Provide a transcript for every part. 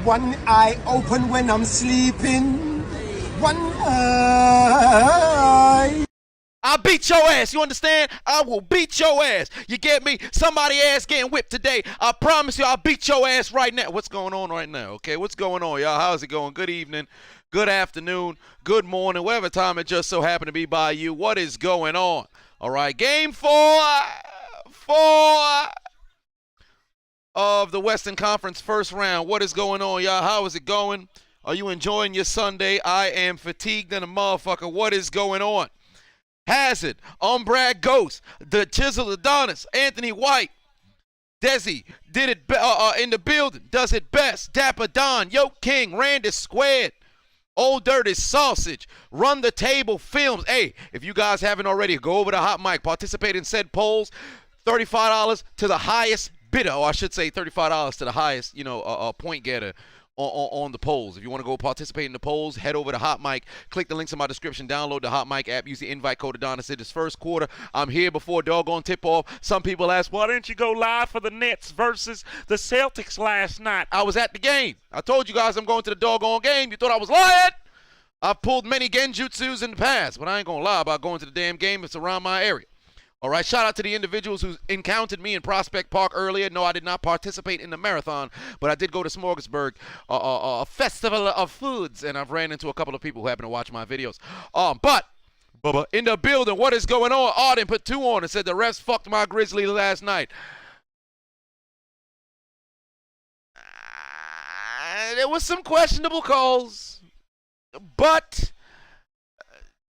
One eye open when I'm sleeping. One eye. I'll beat your ass, you understand? I will beat your ass. You get me? Somebody ass getting whipped today. I promise you I'll beat your ass right now. What's going on right now, okay? What's going on, y'all? How's it going? Good evening, good afternoon, good morning, whatever time it just so happened to be by you. What is going on? All right, game four of the Western Conference first round. What is going on, y'all? How is it going? Are you enjoying your Sunday? I am fatigued than a motherfucker. What is going on? Hazard, Brad Ghost, the Chiseled Adonis, Anthony White, Desi did it in the building, does it best. Dapper Don, Yo King, Randy Squared, Old Dirty Sausage, Run the Table Films. Hey, if you guys haven't already, go over to Hot Mic, participate in said polls. $35 to the highest bidder, or I should say $35 to the highest, point getter on the polls. If you want to go participate in the polls, head over to Hot Mic, click the links in my description, download the Hot Mic app, use the invite code Adonis. It is first quarter. I'm here before doggone tip-off. Some people ask, why didn't you go live for the Nets versus the Celtics last night? I was at the game. I told you guys I'm going to the doggone game. You thought I was lying? I've pulled many genjutsus in the past, but I ain't going to lie about going to the damn game. It's around my area. All right, shout out to the individuals who encountered me in Prospect Park earlier. No, I did not participate in the marathon, but I did go to Smorgasburg, a festival of foods, and I've ran into a couple of people who happen to watch my videos. But in the building, what is going on? Arden put 2 on and said the refs fucked my Grizzly last night. There was some questionable calls, but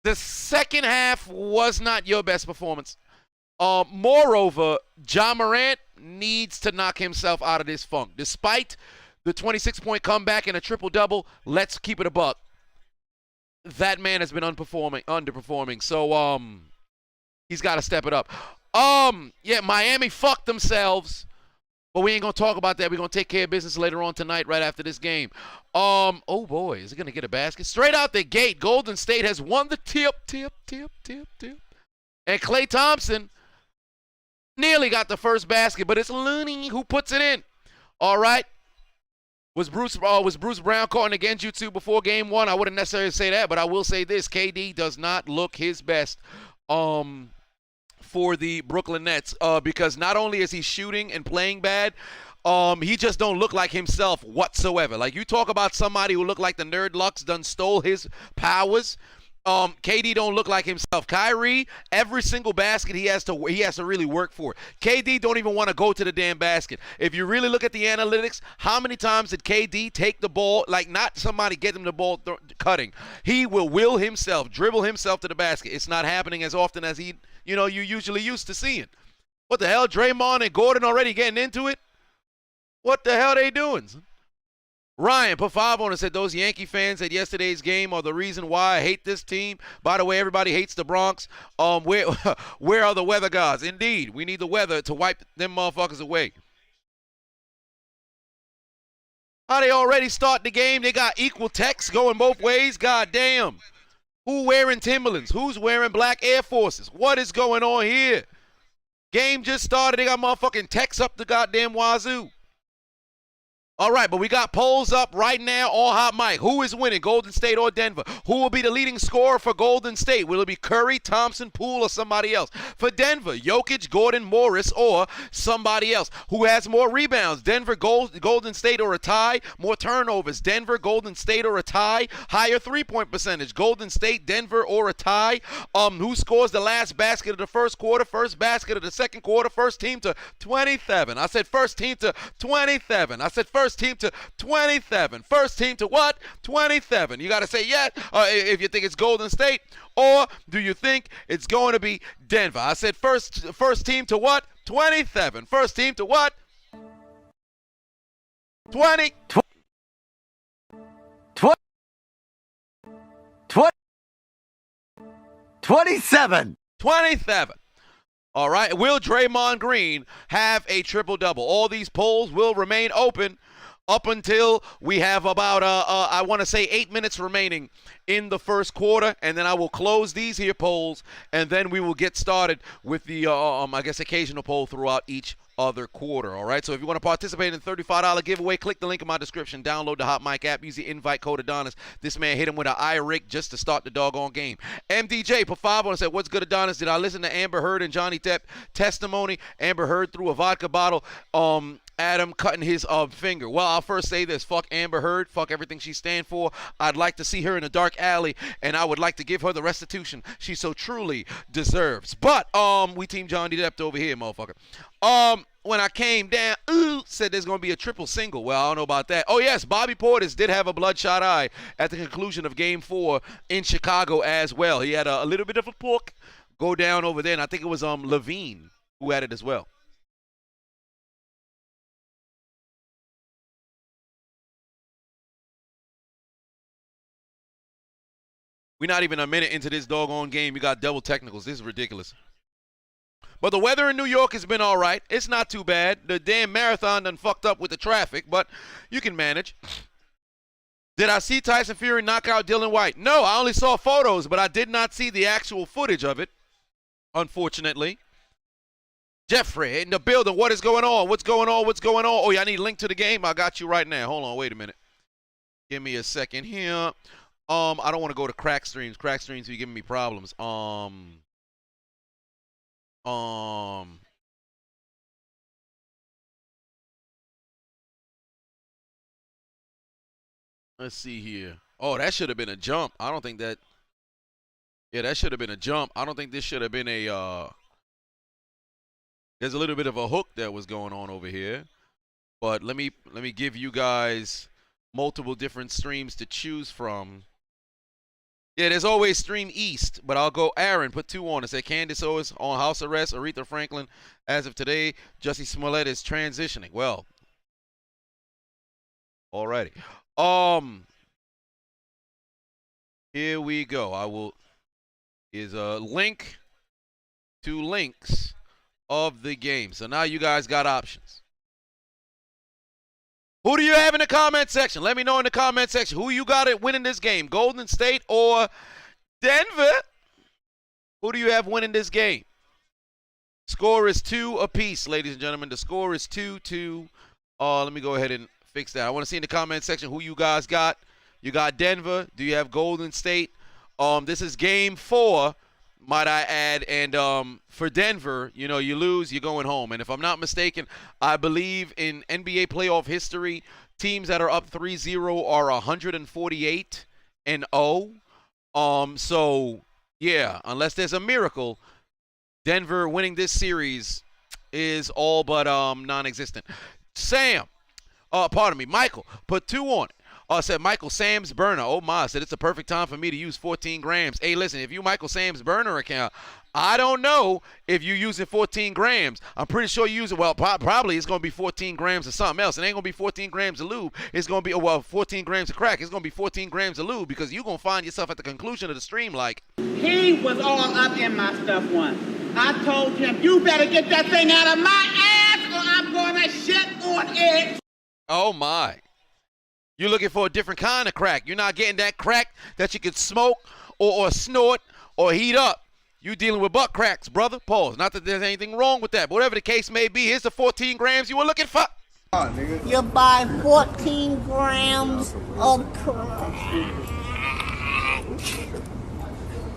the second half was not your best performance. Moreover, Ja Morant needs to knock himself out of this funk. Despite the 26-point comeback and a triple-double, let's keep it a buck. That man has been underperforming. So, he's got to step it up. Yeah, Miami fucked themselves, but we ain't going to talk about that. We're going to take care of business later on tonight, right after this game. Oh, boy, is it going to get a basket? Straight out the gate, Golden State has won the tip. And Klay Thompson nearly got the first basket, but it's Looney who puts it in. All right. Was Bruce Brown caught in the genjutsu before game 1? I wouldn't necessarily say that, but I will say this. KD does not look his best for the Brooklyn Nets because not only is he shooting and playing bad, he just don't look like himself whatsoever. Like, you talk about somebody who looked like the Nerd Lux done stole his powers. KD don't look like himself. Kyrie, every single basket he has to really work for. KD don't even want to go to the damn basket. If you really look at the analytics, how many times did KD take the ball, like not somebody get him the ball cutting? He will himself, dribble himself to the basket. It's not happening as often as you usually used to seeing. What the hell? Draymond and Gordon already getting into it? What the hell they doing? Ryan put 5 on and said those Yankee fans at yesterday's game are the reason why I hate this team. By the way, everybody hates the Bronx. Where are the weather gods? Indeed, we need the weather to wipe them motherfuckers away. How they already start the game? They got equal text going both ways. God damn. Who wearing Timberlands? Who's wearing black Air Forces? What is going on here? Game just started. They got motherfucking text up the goddamn wazoo. All right, but we got polls up right now on Hot Mic. Who is winning, Golden State or Denver? Who will be the leading scorer for Golden State? Will it be Curry, Thompson, Poole, or somebody else? For Denver, Jokic, Gordon, Morris, or somebody else. Who has more rebounds, Denver, Golden State, or a tie? More turnovers, Denver, Golden State, or a tie? Higher three-point percentage, Golden State, Denver, or a tie? Who scores the last basket of the first quarter, first basket of the second quarter, first team to 27? I said first team to 27. I said first team to 27. First team to what? 27. You got to say yes if you think it's Golden State, or do you think it's going to be Denver? I said first team to what? 27. First team to what? 20. 27. 27. All right. Will Draymond Green have a triple-double? All these polls will remain open up until we have about, I want to say 8 minutes remaining in the first quarter, and then I will close these here polls, and then we will get started with the, I guess, occasional poll throughout each other quarter. All right, so if you want to participate in the $35 giveaway, click the link in my description. Download the Hot Mic app. Use the invite code Adonis. This man hit him with an eye rake just to start the doggone game. MDJ put 5 on and said, "What's good, Adonis? Did I listen to Amber Heard and Johnny Depp testimony? Amber Heard threw a vodka bottle. Adam cutting his finger." Well, I'll first say this. Fuck Amber Heard. Fuck everything she stand for. I'd like to see her in a dark alley, and I would like to give her the restitution she so truly deserves. But we team Johnny Depp over here, motherfucker. When I came down, said there's going to be a triple single. Well, I don't know about that. Oh, yes, Bobby Portis did have a bloodshot eye at the conclusion of Game 4 in Chicago as well. He had a little bit of a pork go down over there, and I think it was Levine who had it as well. We're not even a minute into this doggone game. You got double technicals. This is ridiculous. But the weather in New York has been all right. It's not too bad. The damn marathon done fucked up with the traffic, but you can manage. Did I see Tyson Fury knock out Dylan White? No, I only saw photos, but I did not see the actual footage of it, unfortunately. Jeffrey in the building. What is going on? What's going on? What's going on? Oh, yeah, I need a link to the game. I got you right now. Hold on. Wait a minute. Give me a second here. I don't want to go to crack streams. Crack streams be giving me problems. Let's see here. Oh, that should have been a jump. I don't think that. Yeah, that should have been a jump. I don't think this should have been a. There's a little bit of a hook that was going on over here, but let me give you guys multiple different streams to choose from. Yeah, there's always Stream East, but I'll go Aaron, put 2 on and say Candace Owens on house arrest, Aretha Franklin as of today, Jussie Smollett is transitioning. Well, alrighty. Here we go. Is a link to links of the game. So now you guys got options. Who do you have in the comment section? Let me know in the comment section who you got it winning this game, Golden State or Denver? Who do you have winning this game? Score is 2 apiece, ladies and gentlemen. The score is 2-2. Let me go ahead and fix that. I want to see in the comment section who you guys got. You got Denver. Do you have Golden State? This is game 4, might I add. And for Denver, you know, you lose, you're going home. And if I'm not mistaken, I believe in NBA playoff history, teams that are up 3-0 are 148-0. So, yeah, unless there's a miracle, Denver winning this series is all but non-existent. Michael, put 2 on it. Said Michael Sam's burner. Oh my, said it's a perfect time for me to use 14 grams. Hey, listen, if you Michael Sam's burner account, I don't know if you're using 14 grams. I'm pretty sure you use it. Well, probably it's going to be 14 grams of something else. It ain't going to be 14 grams of lube. It's going to be, 14 grams of crack. It's going to be 14 grams of lube because you're going to find yourself at the conclusion of the stream like. He was all up in my stuff once. I told him, you better get that thing out of my ass or I'm going to shit on it. Oh my. You're looking for a different kind of crack. You're not getting that crack that you can smoke or snort or heat up. You dealing with butt cracks, brother. Pause. Not that there's anything wrong with that. But whatever the case may be, here's the 14 grams you were looking for. You buy 14 grams of crack.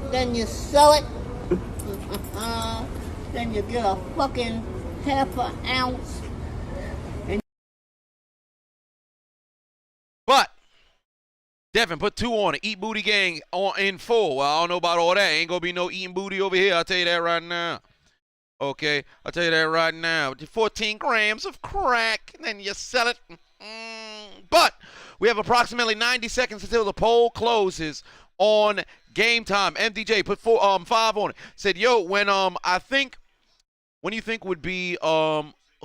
Then you sell it. Then you get a fucking half an ounce. But Devin, put 2 on it. Eat Booty Gang in full. Well, I don't know about all that. Ain't gonna be no eating booty over here. I'll tell you that right now. Okay, I'll tell you that right now. 14 grams of crack, and then you sell it. But we have approximately 90 seconds until the poll closes on game time. MDJ put 5 on it. Said, yo, when do you think would be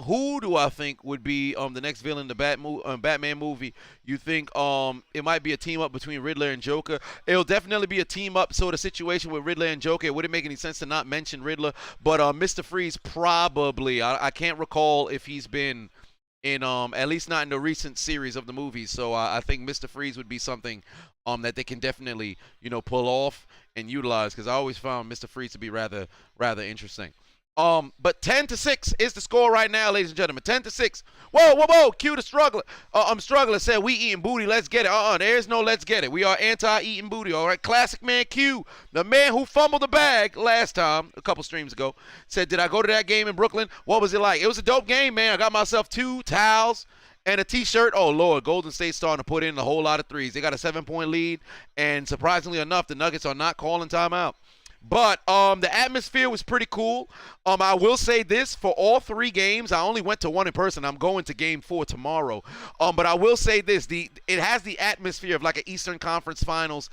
who do I think would be the next villain in the Batman movie? You think it might be a team up between Riddler and Joker? It'll definitely be a team up sort of situation with Riddler and Joker. It wouldn't make any sense to not mention Riddler, but Mr. Freeze probably. I can't recall if he's been in at least not in the recent series of the movies. So I think Mr. Freeze would be something that they can definitely pull off and utilize, because I always found Mr. Freeze to be rather interesting. But 10-6 is the score right now, ladies and gentlemen. 10-6. Whoa. Cue the struggler. I'm struggler said we eating booty. Let's get it. There's no let's get it. We are anti-eating booty. All right. Classic man Q, the man who fumbled the bag last time, a couple streams ago, said, did I go to that game in Brooklyn? What was it like? It was a dope game, man. I got myself 2 towels and a T-shirt. Oh, Lord, Golden State's starting to put in a whole lot of threes. They got a 7-point lead, and surprisingly enough, the Nuggets are not calling timeout. But the atmosphere was pretty cool. I will say this, for all 3 games, I only went to one in person. I'm going to game 4 tomorrow. But I will say this, it has the atmosphere of like an Eastern Conference Finals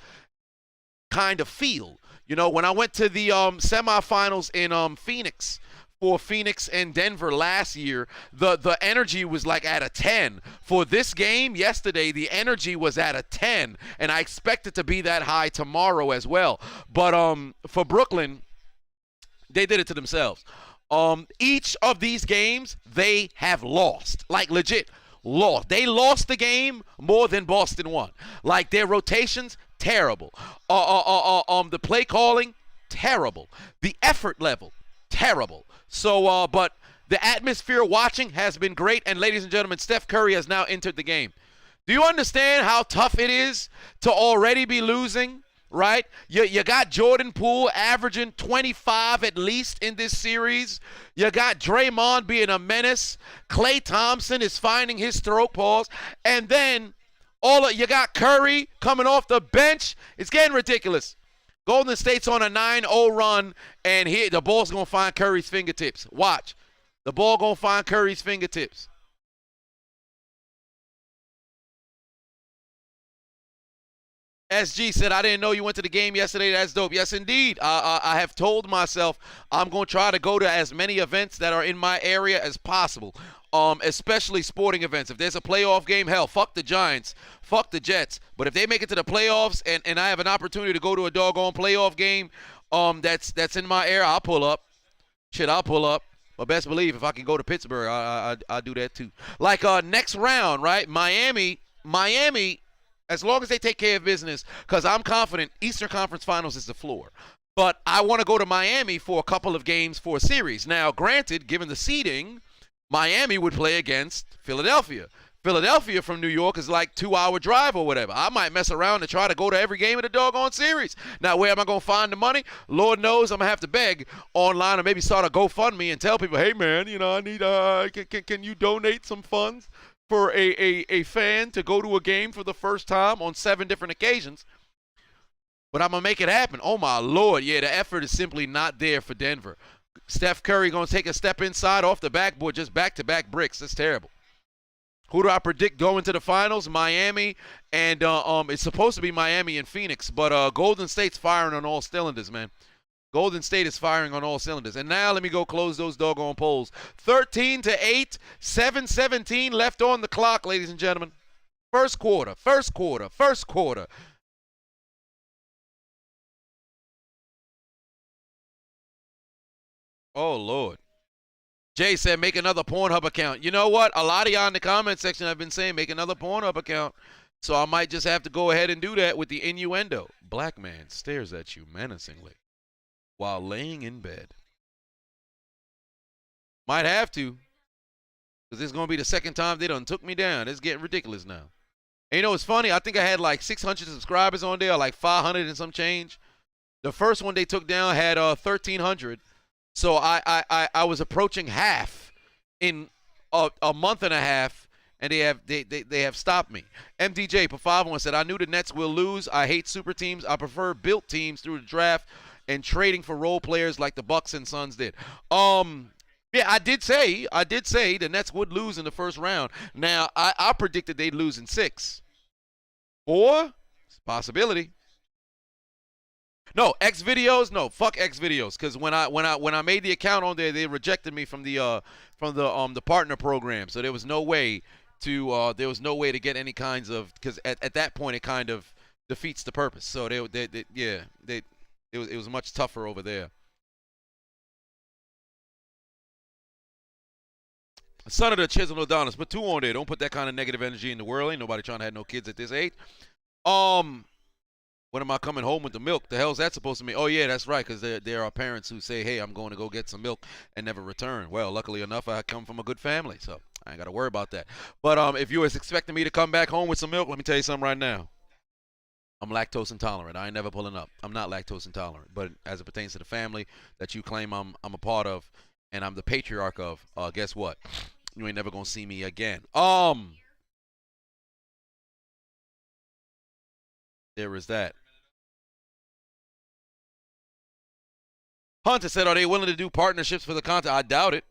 kind of feel. You know, when I went to the semifinals in Phoenix, for Phoenix and Denver last year, the energy was like at a 10. For this game yesterday, the energy was at a 10, and I expect it to be that high tomorrow as well. But for Brooklyn, they did it to themselves. Each of these games, they have lost. Like, legit lost. They lost the game more than Boston won. Like, their rotations, terrible. The play calling, terrible. The effort level, terrible. So, but the atmosphere watching has been great. And ladies and gentlemen, Steph Curry has now entered the game. Do you understand how tough it is to already be losing, right? You got Jordan Poole averaging 25 at least in this series. You got Draymond being a menace. Klay Thompson is finding his stroke pause. And then you got Curry coming off the bench. It's getting ridiculous. Golden State's on a 9-0 run, and here the ball's going to find Curry's fingertips. Watch. The ball going to find Curry's fingertips. SG said, I didn't know you went to the game yesterday. That's dope. Yes, indeed. I have told myself I'm going to try to go to as many events that are in my area as possible, especially sporting events. If there's a playoff game, hell, fuck the Giants, fuck the Jets. But if they make it to the playoffs and I have an opportunity to go to a doggone playoff game that's in my area, I'll pull up. Shit, I'll pull up. But best believe if I can go to Pittsburgh, I'll do that too. Like next round, right? Miami, as long as they take care of business, because I'm confident Eastern Conference Finals is the floor. But I want to go to Miami for a couple of games for a series. Now, granted, given the seeding, Miami would play against Philadelphia. Philadelphia from New York is like 2-hour drive or whatever. I might mess around and try to go to every game of the doggone series. Now, where am I going to find the money? Lord knows I'm going to have to beg online or maybe start a GoFundMe and tell people, hey, man, you know, I need, can you donate some funds for a fan to go to a game for the first time on 7 different occasions? But I'm going to make it happen. Oh, my Lord. Yeah, the effort is simply not there for Denver. Steph Curry going to take a step inside off the backboard, just back-to-back bricks. That's terrible. Who do I predict going to the finals? Miami, and it's supposed to be Miami and Phoenix, but Golden State's firing on all cylinders, man. Golden State is firing on all cylinders. And now let me go close those doggone polls. 13-8, 7:17 left on the clock, ladies and gentlemen. First quarter. Oh, Lord. Jay said, make another Pornhub account. You know what? A lot of y'all in the comment section have been saying, make another Pornhub account. So I might just have to go ahead and do that with the innuendo. Black man stares at you menacingly while laying in bed. Might have to. Because this is going to be the second time they done took me down. It's getting ridiculous now. And you know, it's funny. I think I had like 600 subscribers on there, like 500 and some change. The first one they took down had 1,300. So I was approaching half in a month and a half, and they have stopped me. MDJ Pafavon said, I knew the Nets will lose. I hate super teams. I prefer built teams through the draft and trading for role players like the Bucks and Suns did. Yeah, I did say the Nets would lose in the first round. Now I predicted they'd lose in 6. 4, it's a possibility. No, X videos. No, fuck X videos. Because when I made the account on there, they rejected me from the partner program. So there was no way to get any kinds of, because at that point it kind of defeats the purpose. So it was much tougher over there. Son of the Chiseled Adonis, put 2 on there. Don't put that kind of negative energy in the world. Ain't nobody trying to have no kids at this age. What When am I coming home with the milk? The hell's that supposed to mean? Oh, yeah, that's right, because there are parents who say, hey, I'm going to go get some milk and never return. Well, luckily enough, I come from a good family, so I ain't got to worry about that. But if you was expecting me to come back home with some milk, let me tell you something right now. I'm lactose intolerant. I ain't never pulling up. I'm not lactose intolerant. But as it pertains to the family that you claim I'm a part of and I'm the patriarch of, guess what? You ain't never going to see me again. There is that. Hunter said, are they willing to do partnerships for the content? I doubt it.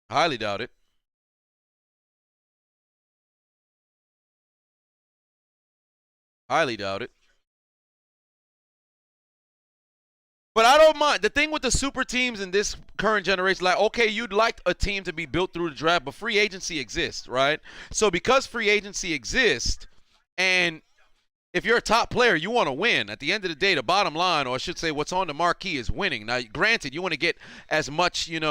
Highly doubt it. Highly doubt it. But I don't mind. The thing with the super teams in this current generation, like, okay, you'd like a team to be built through the draft, but free agency exists, right? So because free agency exists, and if you're a top player, you want to win. At the end of the day, the bottom line, or I should say what's on the marquee, is winning. Now, granted, you want to get as much, as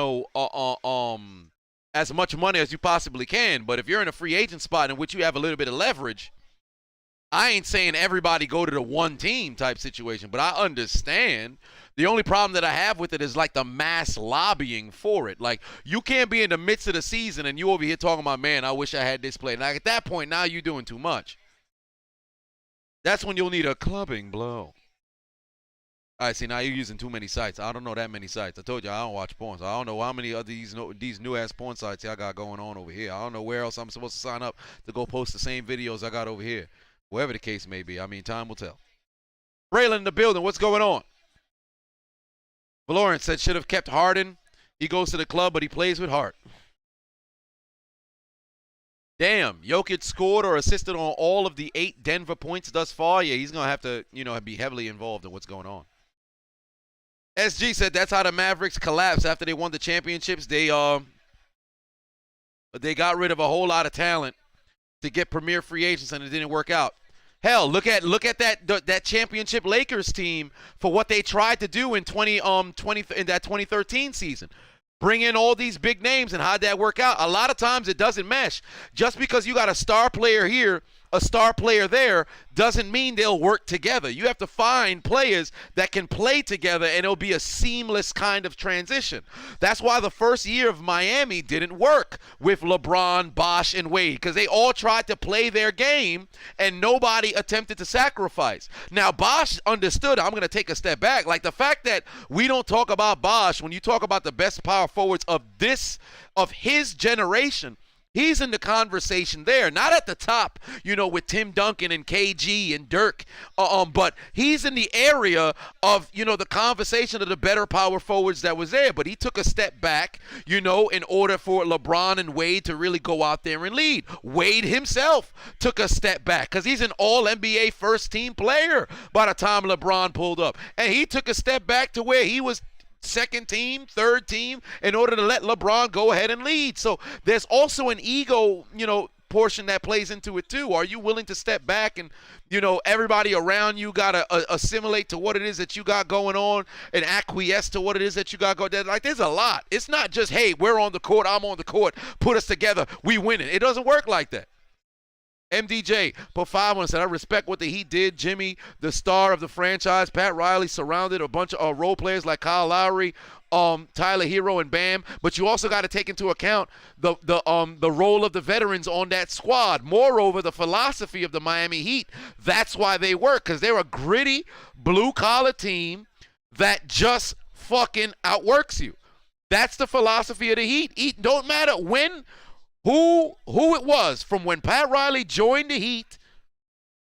much money as you possibly can, but if you're in a free agent spot in which you have a little bit of leverage, I ain't saying everybody go to the one team type situation, but I understand. The only problem that I have with it is like the mass lobbying for it. Like, you can't be in the midst of the season and you over here talking about, man, I wish I had this player. Like, at that point, now you're doing too much. That's when you'll need a clubbing blow. All right, see, now you're using too many sites. I don't know that many sites. I told you I don't watch porn, so I don't know how many of these new-ass porn sites y'all got going on over here. I don't know where else I'm supposed to sign up to go post the same videos I got over here. Whatever the case may be. I mean, time will tell. Braylon in the building. What's going on? Valorant said should have kept Harden. He goes to the club, but he plays with heart. Damn, Jokic scored or assisted on all of the 8 Denver points thus far. Yeah, he's going to have to, be heavily involved in what's going on. SG said that's how the Mavericks collapsed after they won the championships. They got rid of a whole lot of talent to get premier free agents, and it didn't work out. Hell, look at that championship Lakers team for what they tried to do in that 2013 season. Bring in all these big names, and how'd that work out? A lot of times it doesn't mesh. Just because you got a star player here, a star player there, doesn't mean they'll work together. You have to find players that can play together, and it'll be a seamless kind of transition. That's why the first year of Miami didn't work with LeBron, Bosh, and Wade, because they all tried to play their game, and nobody attempted to sacrifice. Now, Bosh understood. I'm going to take a step back. Like, the fact that we don't talk about Bosh when you talk about the best power forwards of his generation, he's in the conversation there, not at the top, with Tim Duncan and KG and Dirk, but he's in the area of, the conversation of the better power forwards that was there. But he took a step back, in order for LeBron and Wade to really go out there and lead. Wade himself took a step back because he's an all-NBA first-team player by the time LeBron pulled up. And he took a step back to where he was second team, third team, in order to let LeBron go ahead and lead. So there's also an ego, portion that plays into it too. Are you willing to step back and, everybody around you got to assimilate to what it is that you got going on and acquiesce to what it is that you got going on? Like, there's a lot. It's not just, hey, we're on the court, I'm on the court, put us together, we win it. It doesn't work like that. MDJ put 5 on and said, I respect what the Heat did. Jimmy, the star of the franchise. Pat Riley surrounded a bunch of role players like Kyle Lowry, Tyler Hero, and Bam. But you also got to take into account the role of the veterans on that squad. Moreover, the philosophy of the Miami Heat. That's why they work, because they're a gritty, blue-collar team that just fucking outworks you. That's the philosophy of the Heat. It don't matter when, who it was, from when Pat Riley joined the Heat,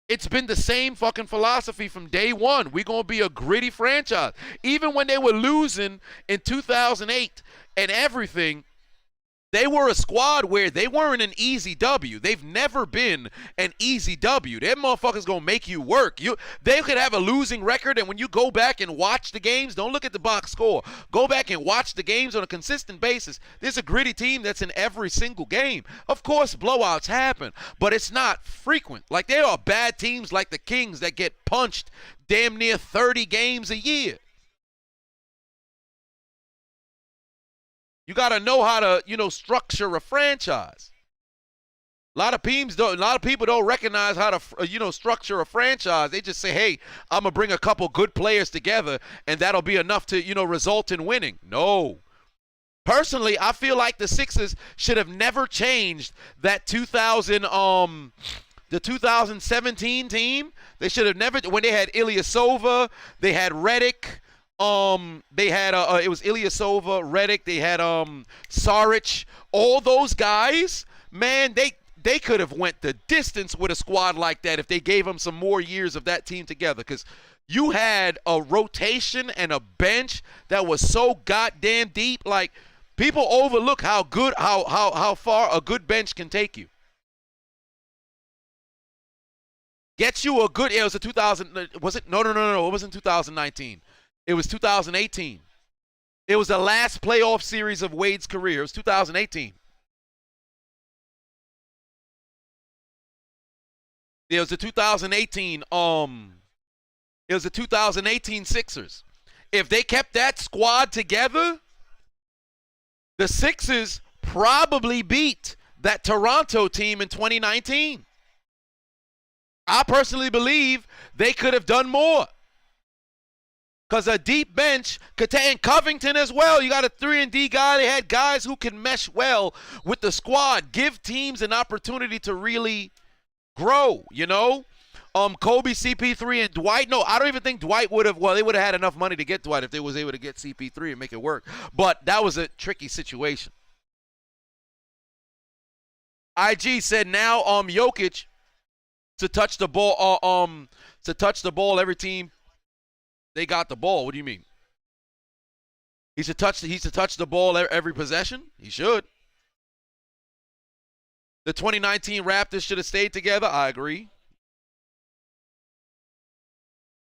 it's been the same fucking philosophy from day one. We're going to be a gritty franchise. Even when they were losing in 2008 and everything, they were a squad where they weren't an easy W. They've never been an easy W. Them motherfuckers going to make you work. They could have a losing record, and when you go back and watch the games, don't look at the box score. Go back and watch the games on a consistent basis. There's a gritty team that's in every single game. Of course, blowouts happen, but it's not frequent. Like, there are bad teams like the Kings that get punched damn near 30 games a year. You got to know how to, structure a franchise. A lot of people don't recognize how to, structure a franchise. They just say, hey, I'm going to bring a couple good players together, and that'll be enough to, result in winning. No. Personally, I feel like the Sixers should have never changed that the 2017 team. They should have never, when they had Ilyasova, they had Redick, they had it was Ilyasova, Redick, they had Saric, all those guys, man, they could have went the distance with a squad like that if they gave them some more years of that team together, because you had a rotation and a bench that was so goddamn deep. Like, people overlook how far a good bench can take you. Gets you a good, it was a 2000, was it? No, it wasn't 2019. It was 2018. It was the last playoff series of Wade's career. It was 2018. It was the 2018, it was the 2018 Sixers. If they kept that squad together, the Sixers probably beat that Toronto team in 2019. I personally believe they could have done more. Because a deep bench could take Covington as well. You got a 3-and-D guy. They had guys who can mesh well with the squad. Give teams an opportunity to really grow, Kobe, CP3, and Dwight. No, I don't even think Dwight would have. Well, they would have had enough money to get Dwight if they was able to get CP3 and make it work. But that was a tricky situation. IG said now Jokic to touch the ball every team they got the ball. What do you mean? He's to touch the ball every possession? He should. The 2019 Raptors should have stayed together. I agree.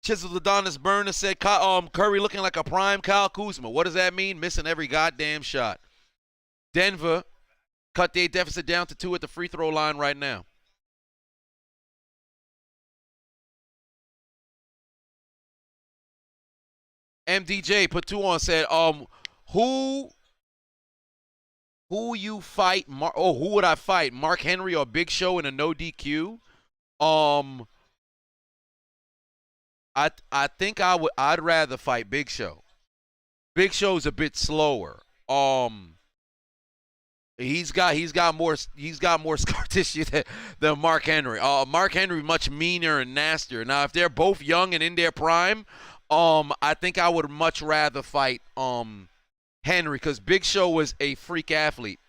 Chiseled Adonis Burner said Curry looking like a prime Kyle Kuzma. What does that mean? Missing every goddamn shot. Denver cut their deficit down to 2 at the free throw line right now. MDJ put 2 on, said, who you fight? Who would I fight? Mark Henry or Big Show in a no DQ? I think I'd rather fight Big Show. Big Show's a bit slower. He's got more scar tissue than Mark Henry. Mark Henry much meaner and nastier. Now, if they're both young and in their prime, I think I would much rather fight Henry, because Big Show was a freak athlete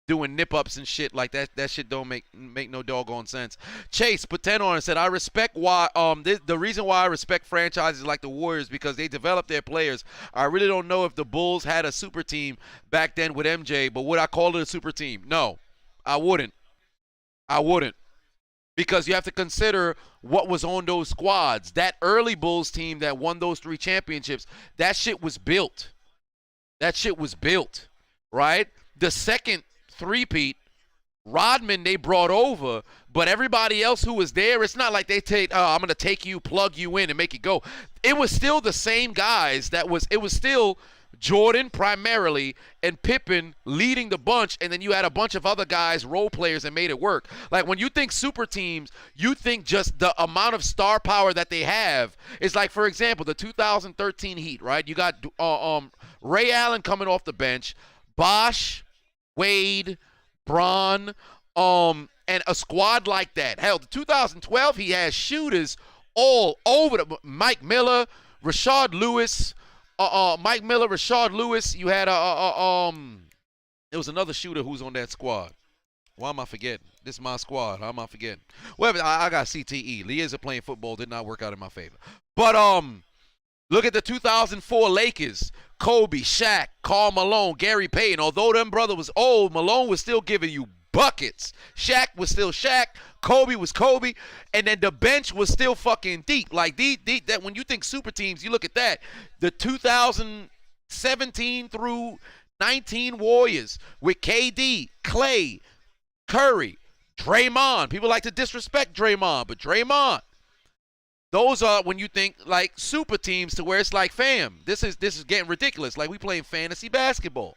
doing nip-ups and shit like that. That shit don't make no doggone sense. Chase put 10 on and said, I respect why the reason why I respect franchises like the Warriors, because they develop their players. I really don't know if the Bulls had a super team back then with MJ, but would I call it a super team? No, I wouldn't. Because you have to consider what was on those squads. That early Bulls team that won those 3 championships, that shit was built. Right? The second three-peat, Rodman they brought over, but everybody else who was there, it's not like they take, I'm going to take you, plug you in, and make it go. It was still the same guys. It was still Jordan primarily and Pippen leading the bunch, and then you had a bunch of other guys, role players, that made it work. Like, when you think super teams, you think just the amount of star power that they have. It's like, for example, the 2013 Heat, right? You got Ray Allen coming off the bench, Bosh, Wade, Braun, and a squad like that. Hell, the 2012, he has shooters all over Mike Miller, Rashard Lewis. You had there was another shooter who's on that squad. Why am I forgetting? This is my squad. How am I forgetting? Well, I got CTE. Years of playing football did not work out in my favor. But look at the 2004 Lakers. Kobe, Shaq, Karl Malone, Gary Payton. Although them brother was old, Malone was still giving you buckets. Shaq was still Shaq. Kobe was Kobe. And then the bench was still fucking deep. Like, that when you think super teams, you look at that. The 2017 through 19 Warriors with KD, Clay, Curry, Draymond. People like to disrespect Draymond, but Draymond. Those are when you think like super teams, to where it's like, fam, this is getting ridiculous. Like, we playing fantasy basketball.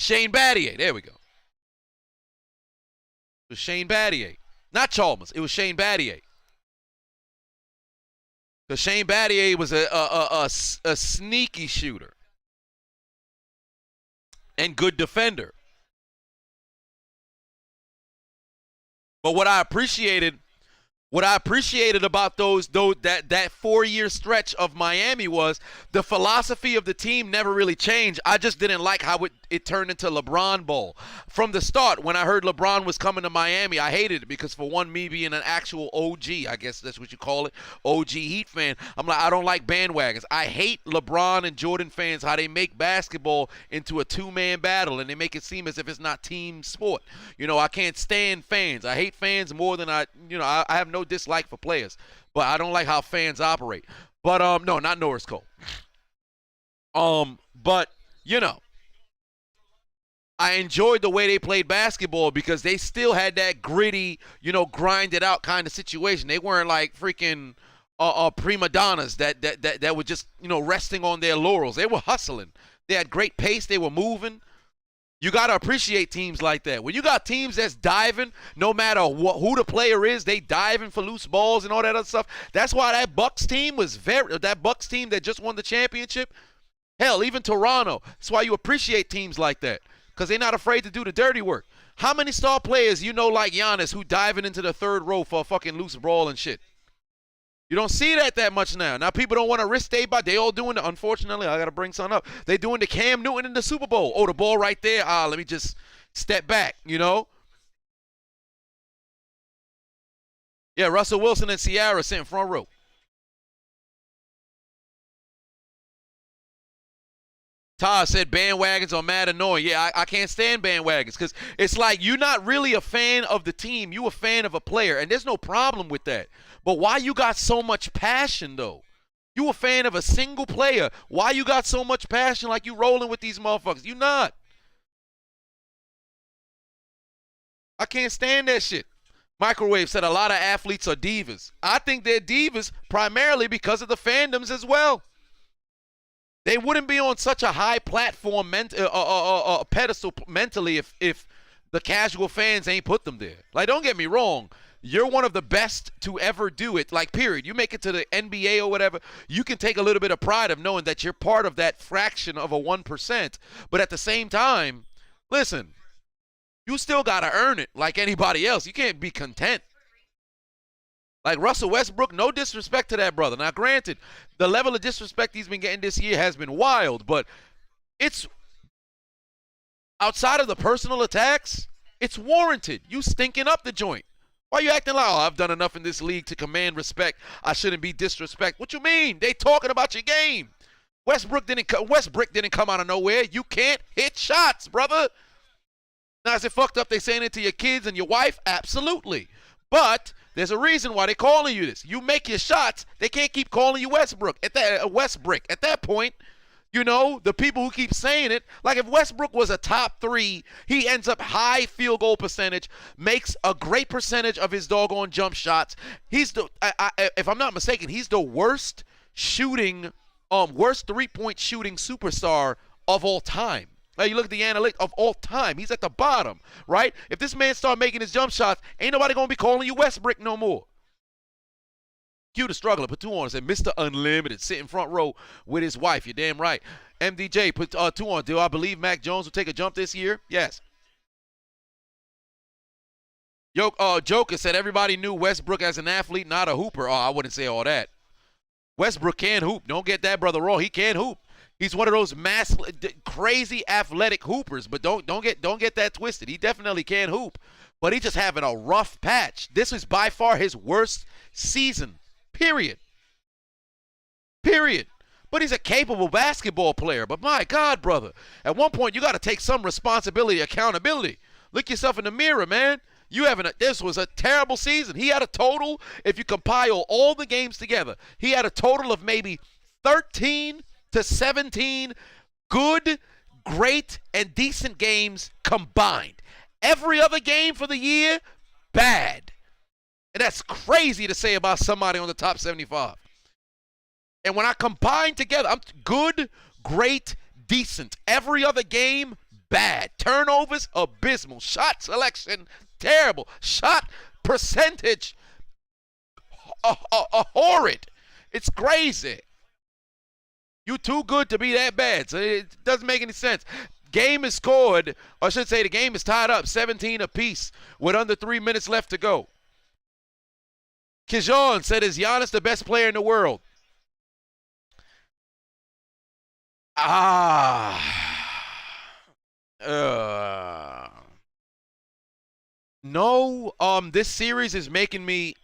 Shane Battier. There we go. It was Shane Battier. Not Chalmers. It was Shane Battier. Because Shane Battier was a sneaky shooter and good defender. But what I appreciated about that 4-year stretch of Miami was the philosophy of the team never really changed. I just didn't like how it turned into LeBron ball. From the start, when I heard LeBron was coming to Miami, I hated it because, for one, me being an actual OG, I guess that's what you call it, OG Heat fan, I'm like, I don't like bandwagons. I hate LeBron and Jordan fans, how they make basketball into a two-man battle and they make it seem as if it's not team sport. You know, I can't stand fans. I hate fans more than I have no dislike for players, but I don't like how fans operate. But no, not Norris Cole. But I enjoyed the way they played basketball because they still had that gritty, grind it out kind of situation. They weren't like freaking prima donnas that were just resting on their laurels. They were hustling. They had great pace. They were moving. You got to appreciate teams like that. When you got teams that's diving, no matter who the player is, they diving for loose balls and all that other stuff. That's why that Bucks team that just won the championship, hell, even Toronto. That's why you appreciate teams like that because they're not afraid to do the dirty work. How many star players like Giannis who diving into the third row for a fucking loose ball and shit? You don't see that much now. Now people don't want to risk their body. They all doing it. Unfortunately, I got to bring something up. They doing the Cam Newton in the Super Bowl. Oh, the ball right there. Let me just step back, Yeah, Russell Wilson and Ciara sitting front row. Todd said bandwagons are mad annoying. Yeah, I can't stand bandwagons because it's like you're not really a fan of the team. You a fan of a player, and there's no problem with that. But why you got so much passion, though? You a fan of a single player. Why you got so much passion like you rolling with these motherfuckers? You not. I can't stand that shit. Microwave said a lot of athletes are divas. I think they're divas primarily because of the fandoms as well. They wouldn't be on such a high platform pedestal mentally if the casual fans ain't put them there. Like, don't get me wrong. You're one of the best to ever do it, like, period. You make it to the NBA or whatever, you can take a little bit of pride of knowing that you're part of that fraction of a 1%. But at the same time, listen, you still got to earn it like anybody else. You can't be content. Like Russell Westbrook, no disrespect to that brother. Now, granted, the level of disrespect he's been getting this year has been wild, but it's outside of the personal attacks, it's warranted. You stinking up the joint. Why are you acting like, I've done enough in this league to command respect. I shouldn't be disrespect. What you mean? They talking about your game. Westbrick didn't come out of nowhere. You can't hit shots, brother. Now, is it fucked up they saying it to your kids and your wife? Absolutely. But there's a reason why they're calling you this. You make your shots, they can't keep calling you Westbrook. Westbrick. At that point, the people who keep saying it, like if Westbrook was a top 3, he ends up high field goal percentage, makes a great percentage of his doggone jump shots. He's if I'm not mistaken, he's the worst 3-point shooting superstar of all time. Like you look at the analytics of all time, he's at the bottom, right? If this man start making his jump shots, ain't nobody gonna be calling you Westbrick no more. Q the struggler put 2 on and said, Mr. Unlimited, sitting front row with his wife. You're damn right. MDJ put 2 on. Do I believe Mac Jones will take a jump this year? Yes. Joker said everybody knew Westbrook as an athlete, not a hooper. Oh, I wouldn't say all that. Westbrook can hoop. Don't get that brother wrong. He can hoop. He's one of those crazy athletic hoopers, but don't get that twisted. He definitely can hoop, but he's just having a rough patch. This is by far his worst season. Period. But he's a capable basketball player. But my God, brother, at one point you got to take some responsibility, accountability. Look yourself in the mirror, man. This was a terrible season. He had a total, if you compile all the games together, he had a total of maybe 13 to 17 good, great, and decent games combined. Every other game for the year, bad. And that's crazy to say about somebody on the top 75. And when I combine together, I'm good, great, decent. Every other game, bad. Turnovers, abysmal. Shot selection, terrible. Shot percentage, horrid. It's crazy. You too good to be that bad. So it doesn't make any sense. Game is scored, or I should say the game is tied up 17 apiece with under 3 minutes left to go. Kijon said, is Giannis the best player in the world? No. This series is making me.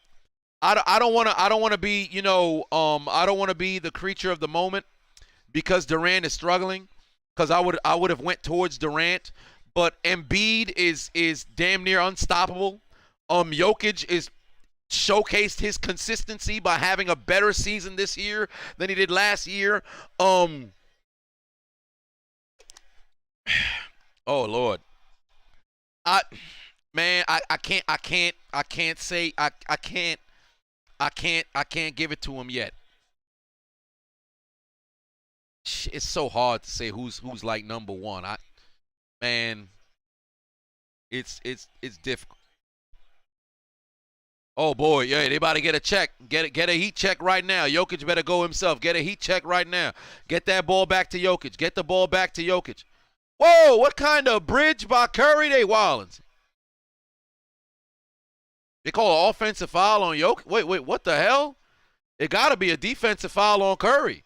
I don't want to be. I don't want to be the creature of the moment because Durant is struggling. Because I would have went towards Durant, but Embiid is damn near unstoppable. Jokic is showcased his consistency by having a better season this year than he did last year. Oh Lord, I can't give it to him yet. It's so hard to say who's like number one. It's difficult. Oh boy, yeah, they about to get a check. Get a heat check right now. Jokic better go himself. Get a heat check right now. Get that ball back to Jokic. Get the ball back to Jokic. Whoa, what kind of bridge by Curry? They wildin'. They call an offensive foul on Jokic. Wait, what the hell? It got to be a defensive foul on Curry.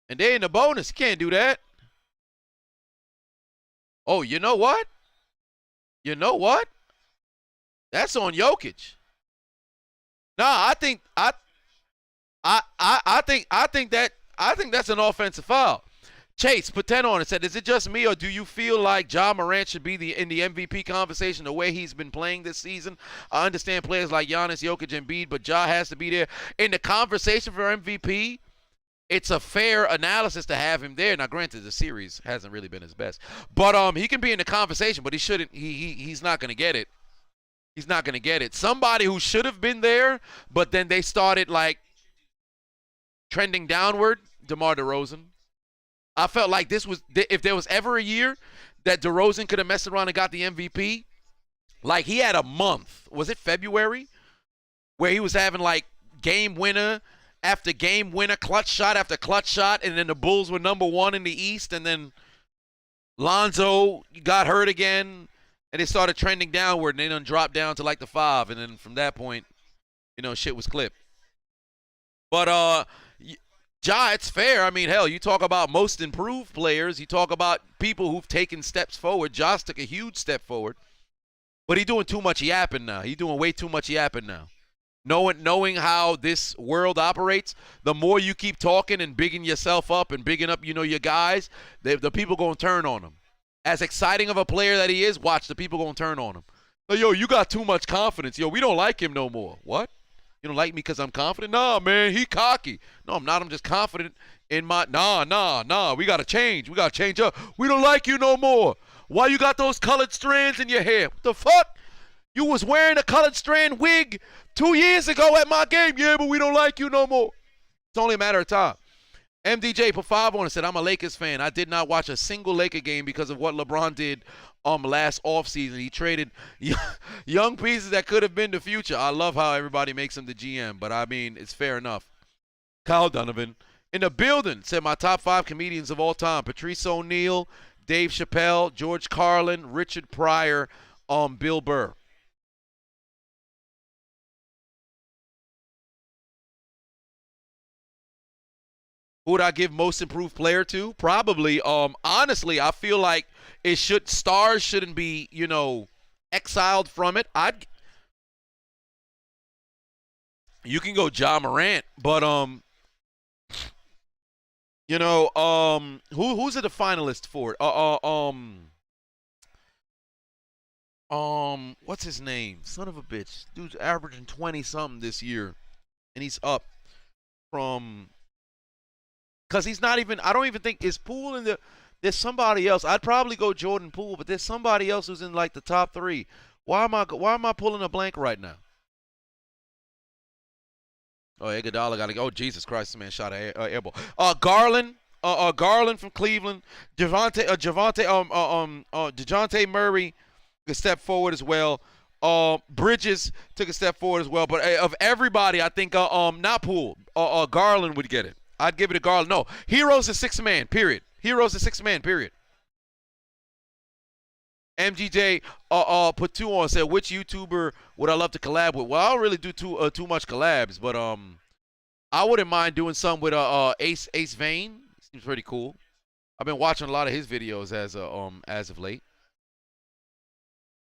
And they in the bonus. You can't do that. Oh, you know what? You know what? That's on Jokic. Nah, I think that's an offensive foul. Chase, put 10 on it. Said, is it just me or do you feel like Ja Morant should be in the MVP conversation the way he's been playing this season? I understand players like Giannis, Jokic, and Embiid, but Ja has to be there in the conversation for MVP. It's a fair analysis to have him there. Now, granted, the series hasn't really been his best, but he can be in the conversation. But he shouldn't. He's not going to get it. He's not going to get it. Somebody who should have been there, but then they started like trending downward. DeMar DeRozan. I felt like this was, if there was ever a year that DeRozan could have messed around and got the MVP, like he had a month. Was it February? Where he was having like game winner after game winner, clutch shot after clutch shot, and then the Bulls were number one in the East, and then Lonzo got hurt again, and it started trending downward, and they done dropped down to like the 5, and then from that point, shit was clipped. But Ja, it's fair. I mean, hell, you talk about most improved players, you talk about people who've taken steps forward. Josh took a huge step forward, but he's doing too much yapping now. He's doing way too much yapping now. Knowing how this world operates, the more you keep talking and bigging yourself up and bigging up, your guys, the people going to turn on him. As exciting of a player that he is, watch, the people going to turn on him. Like, yo, you got too much confidence. Yo, we don't like him no more. What? You don't like me because I'm confident? Nah, man, he cocky. No, I'm not. I'm just confident in my, nah. We got to change. We got to change up. We don't like you no more. Why you got those colored strands in your hair? What the fuck? You was wearing a colored strand wig 2 years ago at my game. Yeah, but we don't like you no more. It's only a matter of time. MDJ put 5 on it, said, I'm a Lakers fan. I did not watch a single Laker game because of what LeBron did last offseason. He traded young pieces that could have been the future. I love how everybody makes him the GM, but I mean, it's fair enough. Kyle Donovan in the building said, my top 5 comedians of all time: Patrice O'Neal, Dave Chappelle, George Carlin, Richard Pryor, Bill Burr. Who would I give most improved player to? Probably, honestly, I feel like stars shouldn't be, exiled from it. You can go Ja Morant, but who's it a finalist for it? What's his name? Son of a bitch. Dude's averaging 20 something this year, and he's up from. Because he's not even, I don't even think, is Poole in the, there's somebody else. I'd probably go Jordan Poole, but there's somebody else who's in like the top 3. Why am I pulling a blank right now? Oh, Iguodala got to go. Oh, Jesus Christ, this man shot an air ball. Garland, Garland from Cleveland, DeJounte Murray took a step forward as well. Bridges took a step forward as well. But of everybody, I think not Poole. Garland would get it. I'd give it to Garland. No, Hero's a sixth man. Period. Hero's a sixth man. Period. MGJ put 2 on, said, which YouTuber would I love to collab with? Well, I don't really do too much collabs, but I wouldn't mind doing some with Ace Vane. Seems pretty cool. I've been watching a lot of his videos as of late.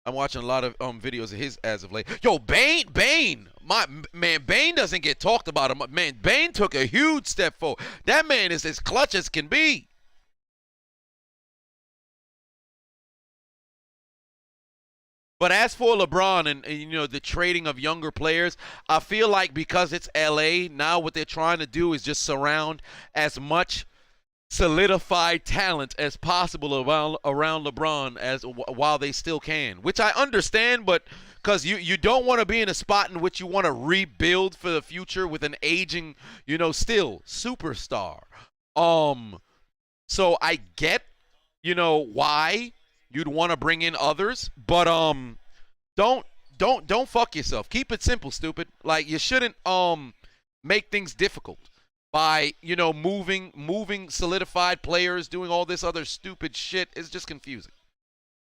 I'm watching a lot of videos of his as of late. Yo, Bane, my man, Bane doesn't get talked about. Man, Bane took a huge step forward. That man is as clutch as can be. But as for LeBron and you know, the trading of younger players, I feel like because it's LA, now what they're trying to do is just surround as much solidified talent as possible around LeBron while they still can, which I understand, but because you don't want to be in a spot in which you want to rebuild for the future with an aging, you know, still superstar. So I get, you know, why you'd want to bring in others, but don't fuck yourself. Keep it simple, stupid. Like, you shouldn't make things difficult by, you know, moving solidified players, doing all this other stupid shit. It's just confusing.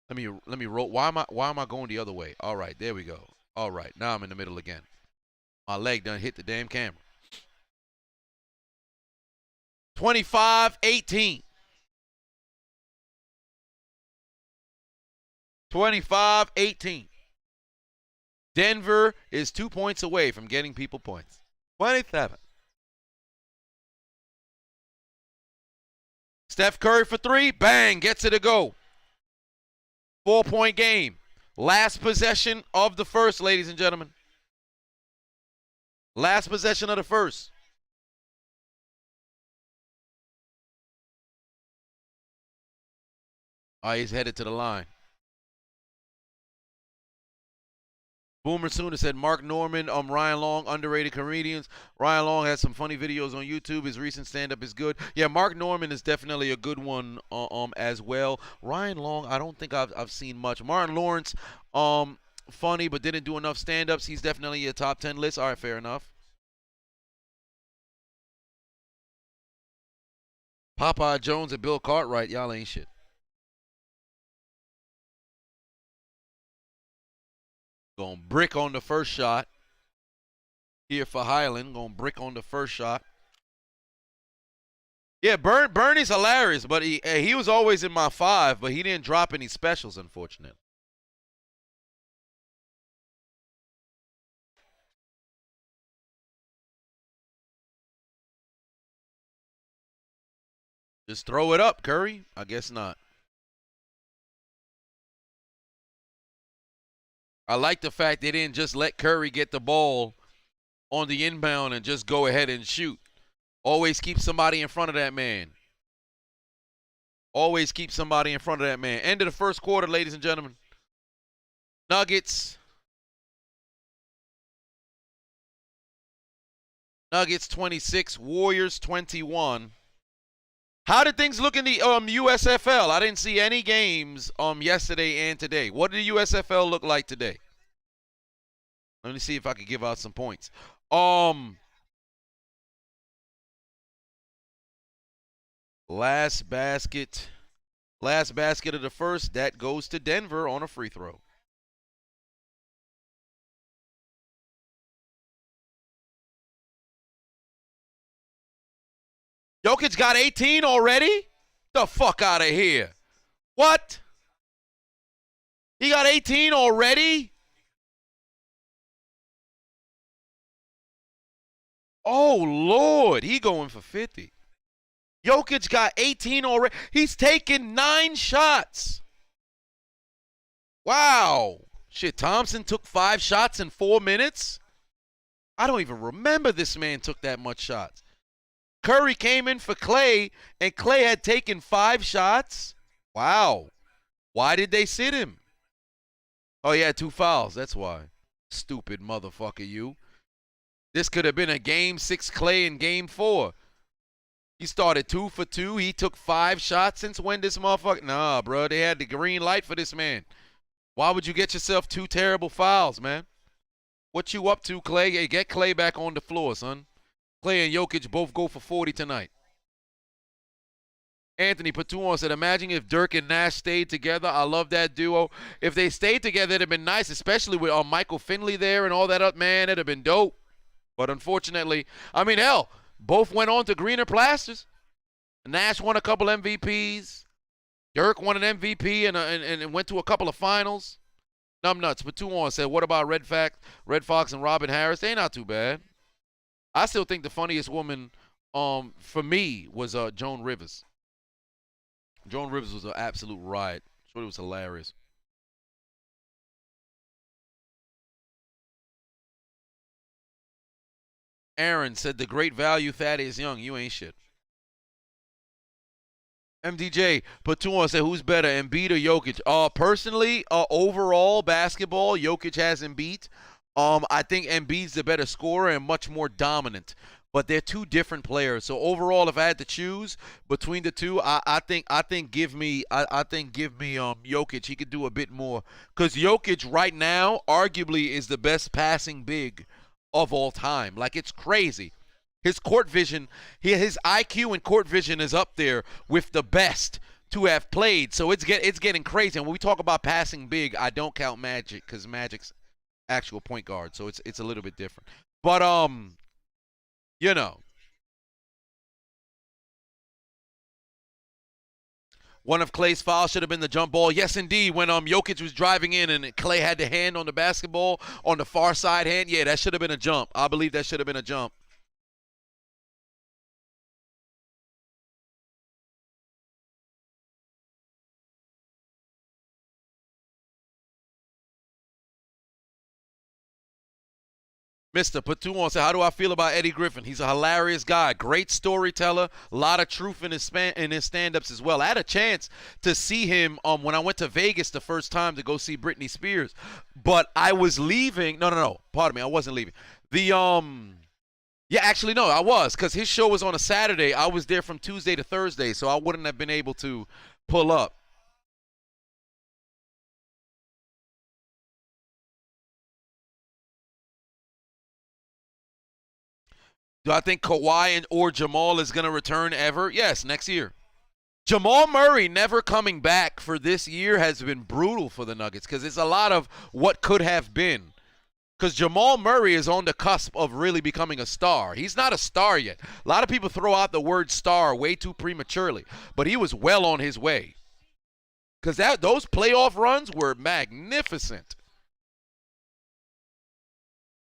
Let me roll. Why am I going the other way? All right, there we go. All right, now I'm in the middle again. My leg done hit the damn camera. 25-18. 25-18. Denver is 2 points away from getting people points. 27. Steph Curry for 3. Bang. Gets it to go. 4-point game. Last possession of the first, ladies and gentlemen. Last possession of the first. He's headed to the line. Boomer Sooner said Mark Norman, Ryan Long, underrated comedians. Ryan Long has some funny videos on YouTube. His recent stand-up is good. Yeah, Mark Norman is definitely a good one as well. Ryan Long, I don't think I've seen much. Martin Lawrence, funny but didn't do enough stand-ups. He's definitely a top 10 list. All right, fair enough. Popeye Jones and Bill Cartwright, y'all ain't shit. Going to brick on the first shot. Here for Highland. Going to brick on the first shot. Yeah, Bernie's hilarious, but he was always in my 5, but he didn't drop any specials, unfortunately. Just throw it up, Curry. I guess not. I like the fact they didn't just let Curry get the ball on the inbound and just go ahead and shoot. Always keep somebody in front of that man. Always keep somebody in front of that man. End of the first quarter, ladies and gentlemen. Nuggets 26, Warriors 21. How did things look in the USFL? I didn't see any games yesterday and today. What did the USFL look like today? Let me see if I can give out some points. Last basket of the first, that goes to Denver on a free throw. Jokic got 18 already? The fuck out of here. What? He got 18 already? Oh, Lord. He going for 50. Jokic got 18 already. He's taken 9 shots. Wow. Shit, Thompson took 5 shots in 4 minutes? I don't even remember this man took that much shots. Curry came in for Clay, and Clay had taken 5 shots? Wow. Why did they sit him? Oh, he had 2 fouls. That's why. Stupid motherfucker, you. This could have been a Game 6 Clay and Game 4. He started 2 for 2. He took 5 shots since when this motherfucker? Nah, bro. They had the green light for this man. Why would you get yourself 2 terrible fouls, man? What you up to, Clay? Hey, get Clay back on the floor, son. Clay and Jokic both go for 40 tonight. Anthony Patuon said, imagine if Dirk and Nash stayed together. I love that duo. If they stayed together, it'd have been nice, especially with Michael Finley there and all that up, man. It'd have been dope. But unfortunately, I mean, hell, both went on to greener plasters. Nash won a couple MVPs. Dirk won an MVP and went to a couple of finals. Numbnuts. Patuon said, what about Red Fox and Robin Harris? They not too bad. I still think the funniest woman for me was Joan Rivers. Joan Rivers was an absolute riot. It was hilarious. Aaron said the great value Thaddeus Young. You ain't shit. MDJ Patuon said who's better, Embiid or Jokic? Personally, overall basketball, Jokic has Embiid. I think Embiid's the better scorer and much more dominant. But they're two different players. So overall, if I had to choose between the two, I think give me Jokic. He could do a bit more because Jokic right now arguably is the best passing big of all time. Like, it's crazy. His court vision, his IQ and court vision is up there with the best to have played. So it's getting crazy. And when we talk about passing big, I don't count Magic because Magic's actual point guard. So it's a little bit different. But you know, one of Clay's fouls should have been the jump ball. Yes, indeed. When Jokic was driving in and Clay had the hand on the basketball on the far side hand, yeah, that should have been a jump. I believe that should have been a jump. Mr. Patuon said, how do I feel about Eddie Griffin? He's a hilarious guy. Great storyteller. A lot of truth in his stand-ups as well. I had a chance to see him when I went to Vegas the first time to go see Britney Spears. But I was leaving. No. Pardon me. I wasn't leaving. Yeah, actually, no, I was. Because his show was on a Saturday. I was there from Tuesday to Thursday. So I wouldn't have been able to pull up. Do I think Kawhi or Jamal is going to return ever? Yes, next year. Jamal Murray never coming back for this year has been brutal for the Nuggets because it's a lot of what could have been. Because Jamal Murray is on the cusp of really becoming a star. He's not a star yet. A lot of people throw out the word star way too prematurely, but he was well on his way. Because those playoff runs were magnificent.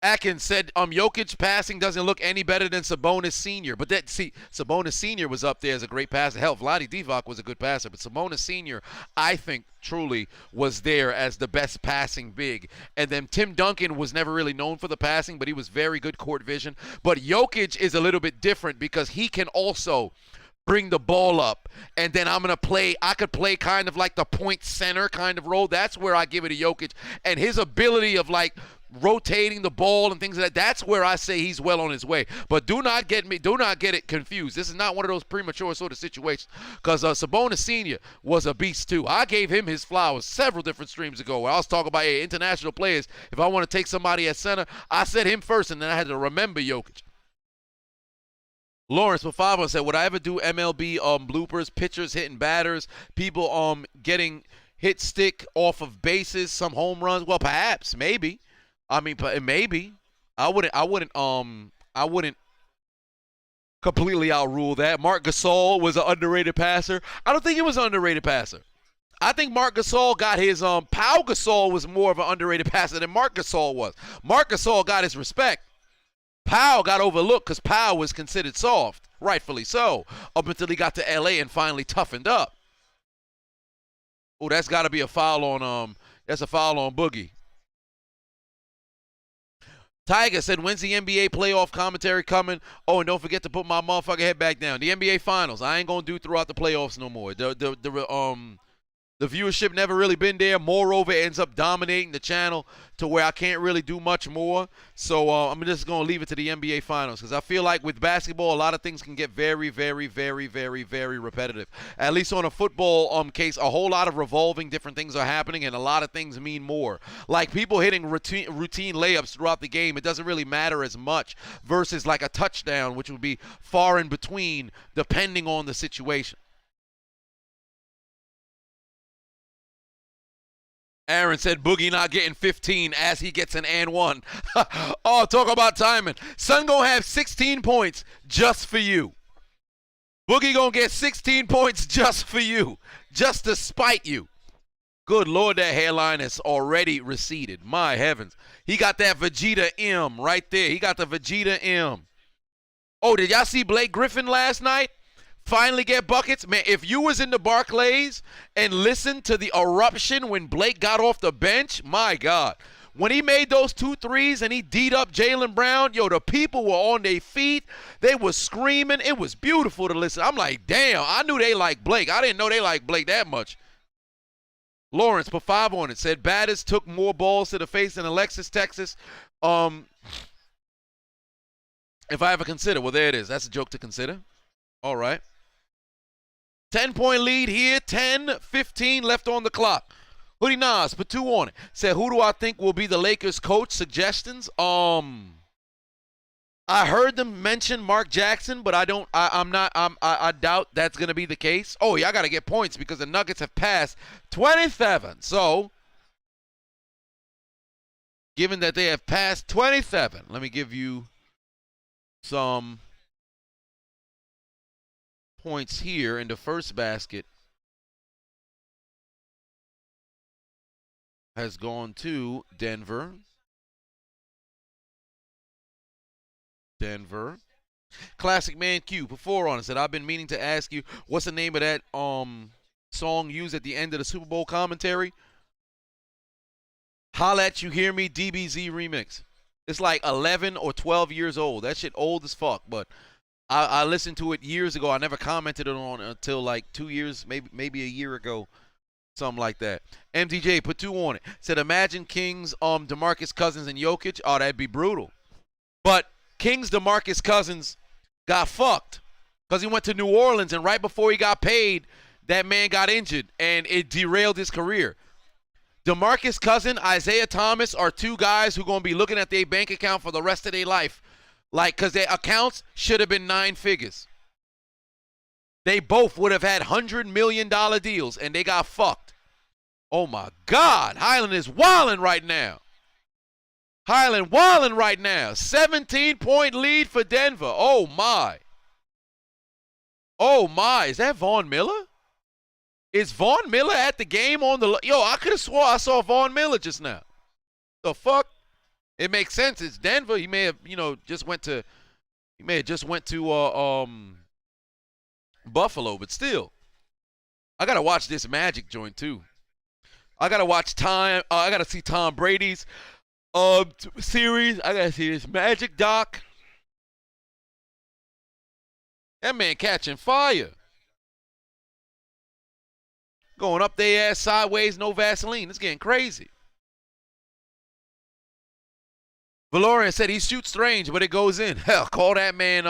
Atkins said, Jokic passing doesn't look any better than Sabonis Sr. But Sabonis Sr. was up there as a great passer. Hell, Vlade Divac was a good passer. But Sabonis Sr., I think, truly was there as the best passing big. And then Tim Duncan was never really known for the passing, but he was very good court vision. But Jokic is a little bit different because he can also bring the ball up. And then I could play kind of like the point center kind of role. That's where I give it to Jokic. And his ability of rotating the ball and things like that, that's where I say he's well on his way. But do not get it confused. This is not one of those premature sort of situations because Sabonis Sr. was a beast too. I gave him his flowers several different streams ago where I was talking about international players. If I want to take somebody at center, I said him first and then I had to remember Jokic. Lawrence Pafava said, would I ever do MLB bloopers, pitchers hitting batters, people getting hit stick off of bases, some home runs? Well, perhaps, maybe. I mean, maybe. I wouldn't completely outrule that. Marc Gasol was an underrated passer. I don't think he was an underrated passer. I think Marc Gasol got his Pau Gasol was more of an underrated passer than Marc Gasol was. Marc Gasol got his respect. Pau got overlooked because Pau was considered soft, rightfully so, up until he got to LA and finally toughened up. Oh, that's got to be a foul on Boogie. Tiger said, when's the NBA playoff commentary coming? Oh, and don't forget to put my motherfucking head back down. The NBA Finals, I ain't going to do throughout the playoffs no more. The viewership never really been there. Moreover, it ends up dominating the channel to where I can't really do much more. So I'm just going to leave it to the NBA Finals because I feel like with basketball, a lot of things can get very, very, very, very, very repetitive. At least on a football case, a whole lot of revolving different things are happening, and a lot of things mean more. Like people hitting routine layups throughout the game, it doesn't really matter as much versus like a touchdown, which would be far in between depending on the situation. Aaron said Boogie not getting 15 as he gets an and one. Oh, talk about timing. Son gonna have 16 points just for you. Boogie gonna get 16 points just for you. Just to spite you. Good Lord, that hairline is already receded. My heavens. He got that Vegeta M right there. He got the Vegeta M. Oh, did y'all see Blake Griffin last night? Finally get buckets? Man, if you was in the Barclays and listened to the eruption when Blake got off the bench, my God. When he made those 2 threes and he D'd up Jaylen Brown, yo, the people were on their feet. They were screaming. It was beautiful to listen. I'm like, damn, I knew they liked Blake. I didn't know they liked Blake that much. Lawrence put 5 on it. Said batters took more balls to the face than Alexis, Texas. If I ever consider, well, there it is. That's a joke to consider. All right. 10-point lead here, 10-15 left on the clock. Hoodie Nas put 2 on it. Said, who do I think will be the Lakers coach? Suggestions? I heard them mention Mark Jackson, but I doubt that's going to be the case. Oh, yeah, I got to get points because the Nuggets have passed 27. So, given that they have passed 27, let me give you some points here in the first basket has gone to Denver. Classic Man Q put 4 on it. Said, I've been meaning to ask you, what's the name of that song used at the end of the Super Bowl commentary? Holla at You Hear Me DBZ remix. It's like 11 or 12 years old. That shit old as fuck, but I listened to it years ago. I never commented on it until like 2 years, maybe a year ago, something like that. MTJ put 2 on it. Said, imagine Kings, DeMarcus Cousins and Jokic. Oh, that'd be brutal. But Kings DeMarcus Cousins got fucked because he went to New Orleans, and right before he got paid, that man got injured, and it derailed his career. DeMarcus Cousins, Isaiah Thomas are 2 guys who are going to be looking at their bank account for the rest of their life. Like, because their accounts should have been 9 figures. They both would have had $100 million deals, and they got fucked. Oh, my God. Highland is wilding right now. 17-point lead for Denver. Oh, my. Oh, my. Is that Vaughn Miller? Is Vaughn Miller at the game on the... Yo, I could have swore I saw Vaughn Miller just now. The fuck? It makes sense. It's Denver. He may have, just went to Buffalo, but still. I got to watch this Magic joint, too. I got to watch I got to see Tom Brady's series. I got to see this Magic doc. That man catching fire. Going up their ass sideways, no Vaseline. It's getting crazy. Valorian said he shoots strange, but it goes in. Hell, call that man,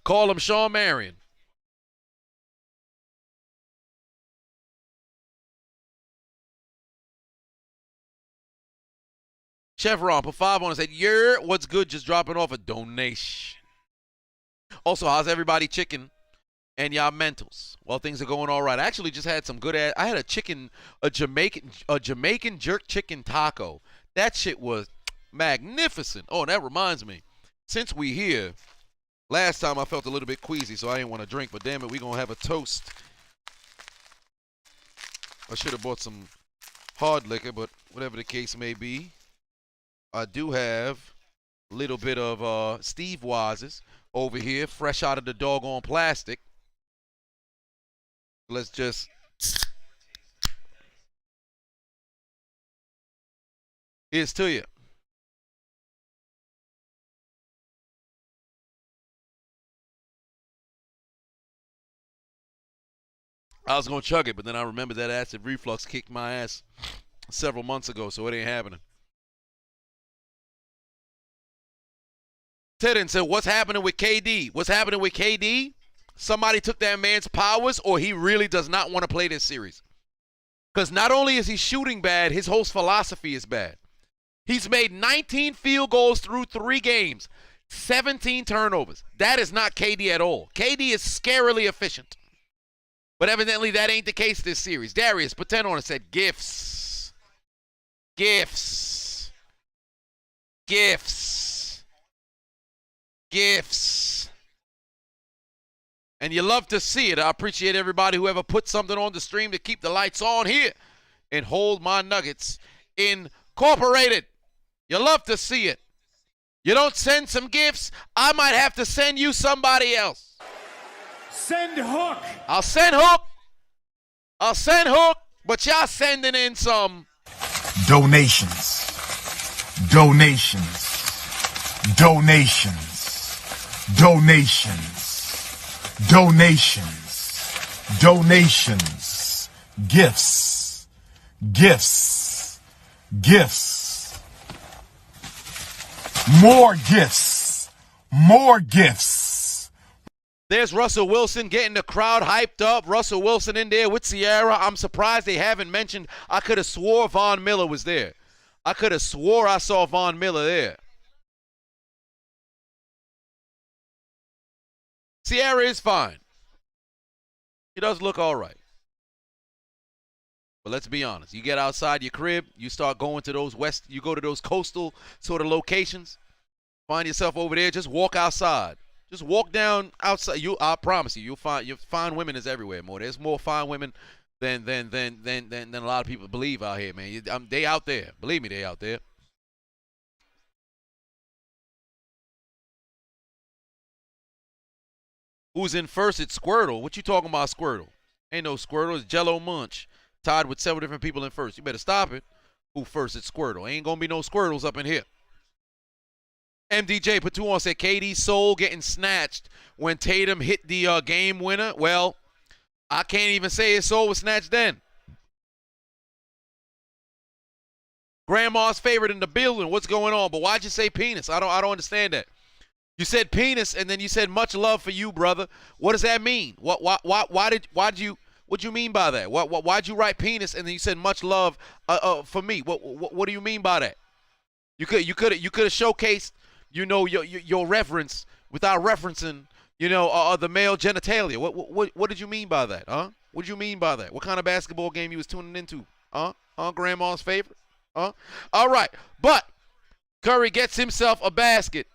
call him Shawn Marion. Chevron put 5 on and said, yeah, what's good? Just dropping off a donation. Also, how's everybody chicken and y'all mentals? Well, things are going all right. I actually just had some good I had a Jamaican jerk chicken taco. That shit was magnificent. Oh, that reminds me. Since we here, last time I felt a little bit queasy, so I didn't want to drink, but damn it, we going to have a toast. I should have bought some hard liquor, but whatever the case may be, I do have a little bit of Steve Wise's over here, fresh out of the doggone plastic. Let's just... Here's to you. I was going to chug it, but then I remembered that acid reflux kicked my ass several months ago, so it ain't happening. Tedden said, what's happening with KD? What's happening with KD? Somebody took that man's powers, or he really does not want to play this series. Because not only is he shooting bad, his whole philosophy is bad. He's made 19 field goals through 3 games, 17 turnovers. That is not KD at all. KD is scarily efficient. But evidently that ain't the case this series. Darius, put 10 on it, said gifts. Gifts. Gifts. Gifts. And you love to see it. I appreciate everybody who ever put something on the stream to keep the lights on here and hold my nuggets incorporated. You love to see it. You don't send some gifts, I might have to send you somebody else. Send Hook. I'll send Hook. I'll send Hook, but y'all sending in some donations. Donations. Donations. Donations. Donations. Donations. Gifts. Gifts. Gifts. More gifts. More gifts. There's Russell Wilson getting the crowd hyped up. Russell Wilson in there with Sierra. I'm surprised they haven't mentioned. I could have swore Von Miller was there. I could have swore I saw Von Miller there. Sierra is fine. He does look all right. But let's be honest. You get outside your crib, you start going to those you go to those coastal sort of locations, find yourself over there, just walk outside. Just walk down outside. I promise you'll find women is everywhere more. There's more fine women than a lot of people believe out here, man. They out there. Believe me, they out there. Who's in first? It's Squirtle. What you talking about, Squirtle? Ain't no Squirtle. It's Jello Munch. Tied with several different people in first. You better stop it. Who first? It's Squirtle. Ain't gonna be no Squirtles up in here. MDJ put 2 on, said KD's soul getting snatched when Tatum hit the game winner. Well, I can't even say his soul was snatched then. Grandma's favorite in the building. What's going on? But why'd you say penis? I don't understand that. You said penis, and then you said much love for you, brother. What does that mean? What'd you mean by that? Why'd you write penis, and then you said much love for me? What do you mean by that? You could have showcased, your reference without referencing, the male genitalia. What did you mean by that, huh? What did you mean by that? What kind of basketball game you was tuning into, huh? Grandma's favorite, huh? All right, but Curry gets himself a basket.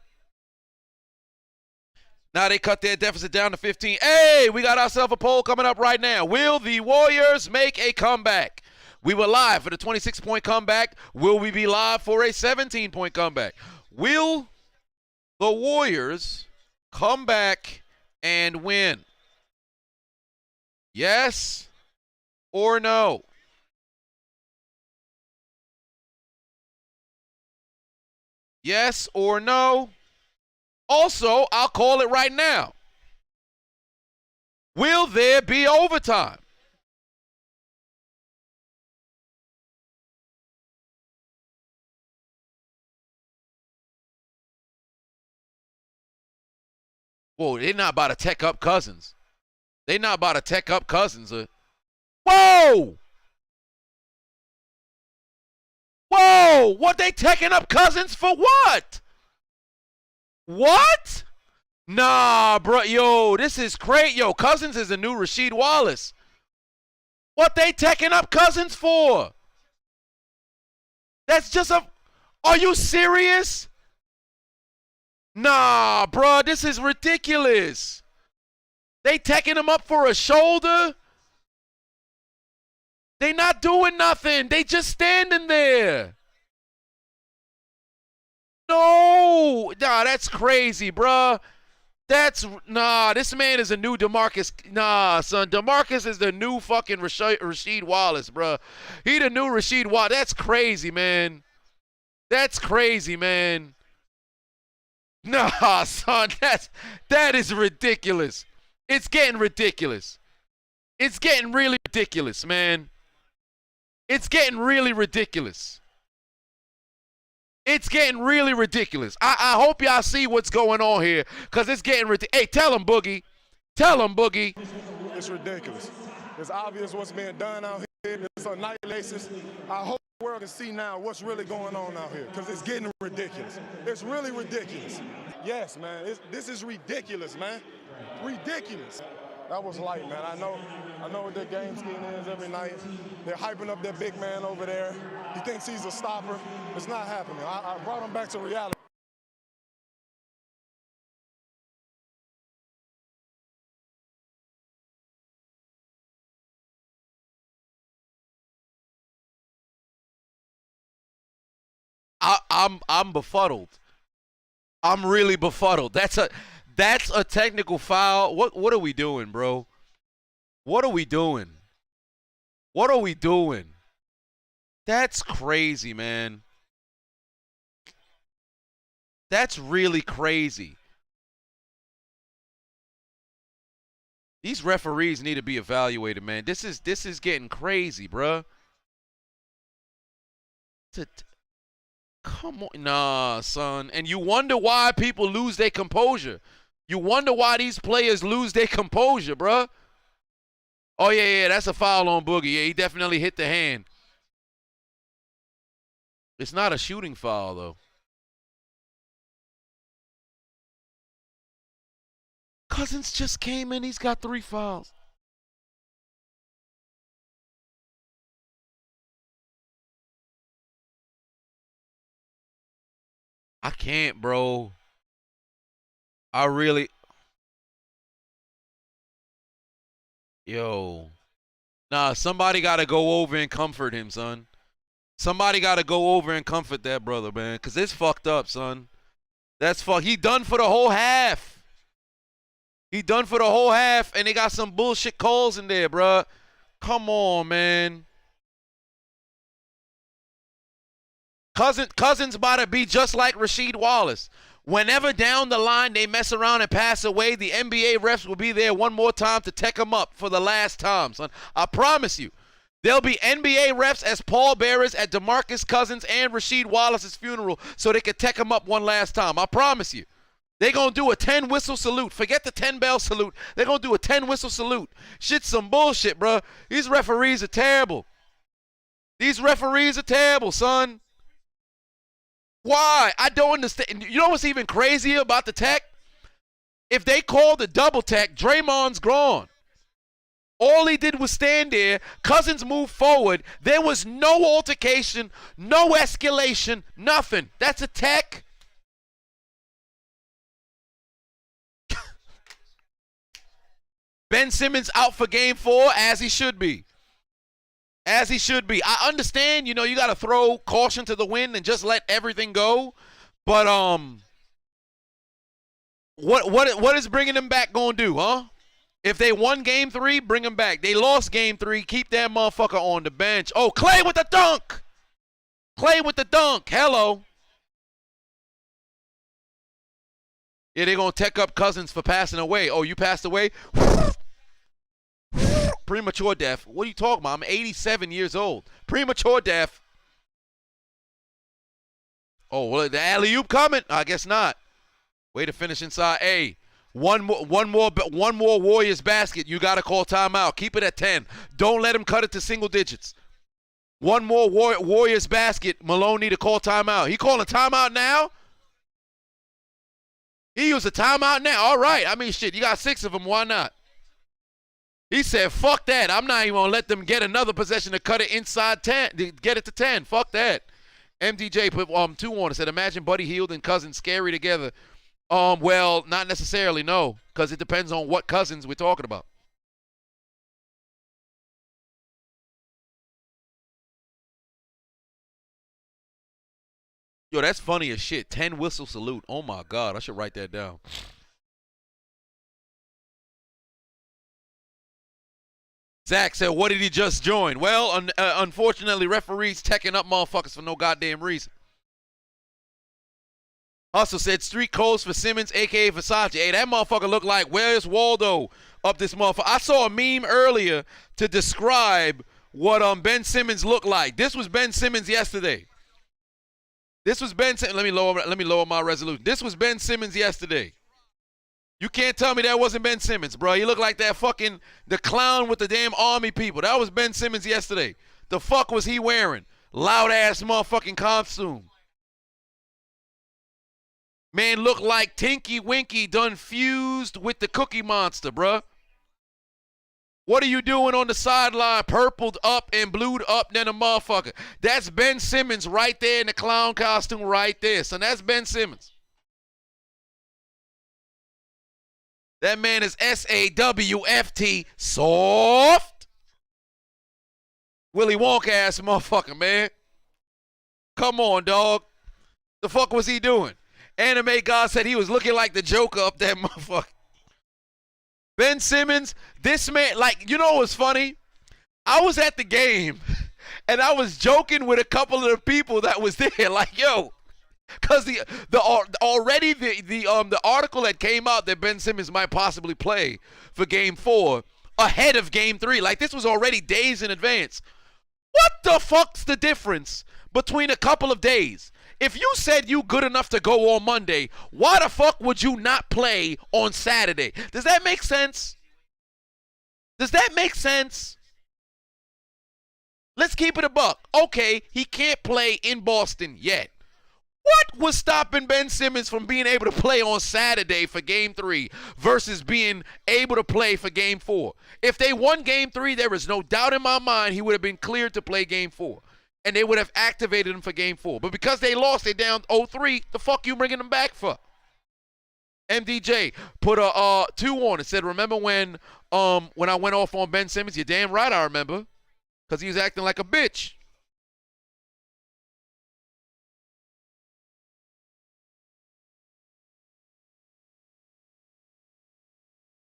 Now they cut their deficit down to 15. Hey, we got ourselves a poll coming up right now. Will the Warriors make a comeback? We were live for the 26-point comeback. Will we be live for a 17-point comeback? Will the Warriors come back and win? Yes or no? Yes or no? Also, I'll call it right now. Will there be overtime? Whoa, they're not about to tech up Cousins. They're not about to tech up Cousins. Whoa! Whoa! What they teching up Cousins for what? What? Nah, bro. Yo, this is crazy. Yo, Cousins is the new Rasheed Wallace. What they teching up Cousins for? That's just a... Are you serious? Nah, bro. This is ridiculous. They teching him up for a shoulder? They not doing nothing. They just standing there. No, nah, that's crazy, bruh. This man is a new DeMarcus. Nah, son, DeMarcus is the new fucking Rasheed Wallace, bruh. He the new Rasheed Wallace. That's crazy, man. That's crazy, man. Nah, son, that is ridiculous. It's getting ridiculous. It's getting really ridiculous, man. It's getting really ridiculous. It's getting really ridiculous. I hope y'all see what's going on here, because it's getting ridiculous. Hey, tell him, Boogie. Tell him, Boogie. It's ridiculous. It's obvious what's being done out here. It's on night basis. I hope the world can see now what's really going on out here, because it's getting ridiculous. It's really ridiculous. Yes, man. This is ridiculous, man. Ridiculous. That was light, man. I know what their game scheme is every night. They're hyping up their big man over there. He thinks he's a stopper. It's not happening. I brought him back to reality. I'm befuddled. I'm really befuddled. That's a technical foul. What are we doing, bro? What are we doing? What are we doing? That's crazy, man. That's really crazy. These referees need to be evaluated, man. This is getting crazy, bruh. Come on. Nah, son. And you wonder why people lose their composure. You wonder why these players lose their composure, bruh. Oh, yeah, that's a foul on Boogie. Yeah, he definitely hit the hand. It's not a shooting foul, though. Cousins just came in. He's got 3 fouls. I can't, bro. I really... Yo. Nah, somebody got to go over and comfort him, son. Somebody got to go over and comfort that brother, man. Because it's fucked up, son. That's fucked. He done for the whole half. He done for the whole half, and they got some bullshit calls in there, bruh. Come on, man. Cousins about to be just like Rasheed Wallace. Whenever down the line they mess around and pass away, the NBA refs will be there one more time to tech them up for the last time, son. I promise you. There'll be NBA refs as pallbearers at DeMarcus Cousins and Rasheed Wallace's funeral so they can tech them up one last time. I promise you. They're going to do a 10-whistle salute. Forget the 10-bell salute. They're going to do a 10-whistle salute. Shit's some bullshit, bro. These referees are terrible. These referees are terrible, son. Why? I don't understand. You know what's even crazier about the tech? If they call the double tech, Draymond's gone. All he did was stand there. Cousins moved forward. There was no altercation, no escalation, nothing. That's a tech. Ben Simmons out for game 4, as he should be. As he should be. I understand, you know, you got to throw caution to the wind and just let everything go. But what is bringing them back going to do, huh? If they won game 3, bring them back. They lost game 3, keep that motherfucker on the bench. Oh, Clay with the dunk. Clay with the dunk. Hello. Yeah, they're going to tech up Cousins for passing away. Oh, you passed away? Premature death. What are you talking about? I'm 87 years old. Premature death. Oh, well, the alley-oop coming? I guess not. Way to finish inside. Hey, one more Warriors basket. You got to call timeout. Keep it at 10. Don't let him cut it to single digits. One more Warriors basket. Malone need to call timeout. He calling timeout now? He used a timeout now. All right. I mean, shit, you got 6 of them. Why not? He said, fuck that. I'm not even going to let them get another possession to cut it inside 10, to get it to 10. Fuck that. MDJ put 2 on it. Said, imagine Buddy Hield and Cousins scary together. Well, not necessarily, no, because it depends on what Cousins we're talking about. Yo, that's funny as shit. 10-whistle salute. Oh, my God. I should write that down. Zach said, what did he just join? Well, unfortunately, referees teching up motherfuckers for no goddamn reason. Hustle said street codes for Simmons, a.k.a. Versace. Hey, that motherfucker look like Where's Waldo up this motherfucker. I saw a meme earlier to describe what Ben Simmons looked like. This was Ben Simmons yesterday. This was Ben Simmons. Let me lower my resolution. This was Ben Simmons yesterday. You can't tell me that wasn't Ben Simmons, bro. He looked like that fucking the clown with the damn army people. That was Ben Simmons yesterday. The fuck was he wearing? Loud ass motherfucking costume. Man looked like Tinky Winky done fused with the Cookie Monster, bruh. What are you doing on the sideline? Purpled up and blued up than a motherfucker. That's Ben Simmons right there in the clown costume right there. So that's Ben Simmons. That man is S-A-W-F-T, soft. Willy Wonka ass motherfucker, man. Come on, dog. The fuck was he doing? Anime God said he was looking like the Joker up that motherfucker. Ben Simmons, this man, like, you know what's funny? I was at the game, and I was joking with a couple of the people that was there, like, yo, because the article that came out that Ben Simmons might possibly play for Game 4 ahead of Game 3, like this was already days in advance. What the fuck's the difference between a couple of days? If you said you good enough to go on Monday, why the fuck would you not play on Saturday? Does that make sense? Does that make sense? Let's keep it a buck. Okay, he can't play in Boston yet. What was stopping Ben Simmons from being able to play on Saturday for Game 3 versus being able to play for Game 4? If they won Game 3, there is no doubt in my mind he would have been cleared to play Game 4. And they would have activated him for Game 4. But because they lost, they down 0-3, the fuck you bringing them back for? MDJ put a 2 on it. Said, remember when I went off on Ben Simmons? You're damn right I remember. Because he was acting like a bitch.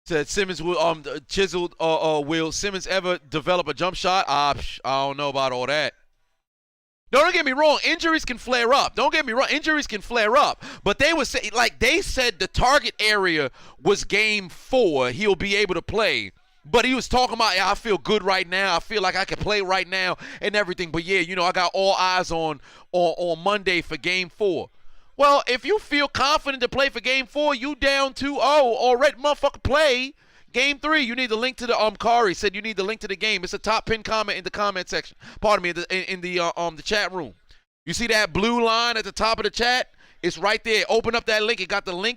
Said Simmons will Chiseled will Simmons ever develop a jump shot? I don't know about all that. No, don't get me wrong. Injuries can flare up. Don't get me wrong. Injuries can flare up. But they would say, like they said, the target area was Game 4. He'll be able to play. But he was talking about, yeah, I feel good right now. I feel like I can play right now and everything. But yeah, I got all eyes on Monday for Game 4. Well, if you feel confident to play for Game 4, you down 2-0 already, motherfucker, play. Game 3, you need the link to the Kari said you need the link to the game. It's a top pinned comment in the comment section. Pardon me, in the chat room. You see that blue line at the top of the chat? It's right there. Open up that link. It got the link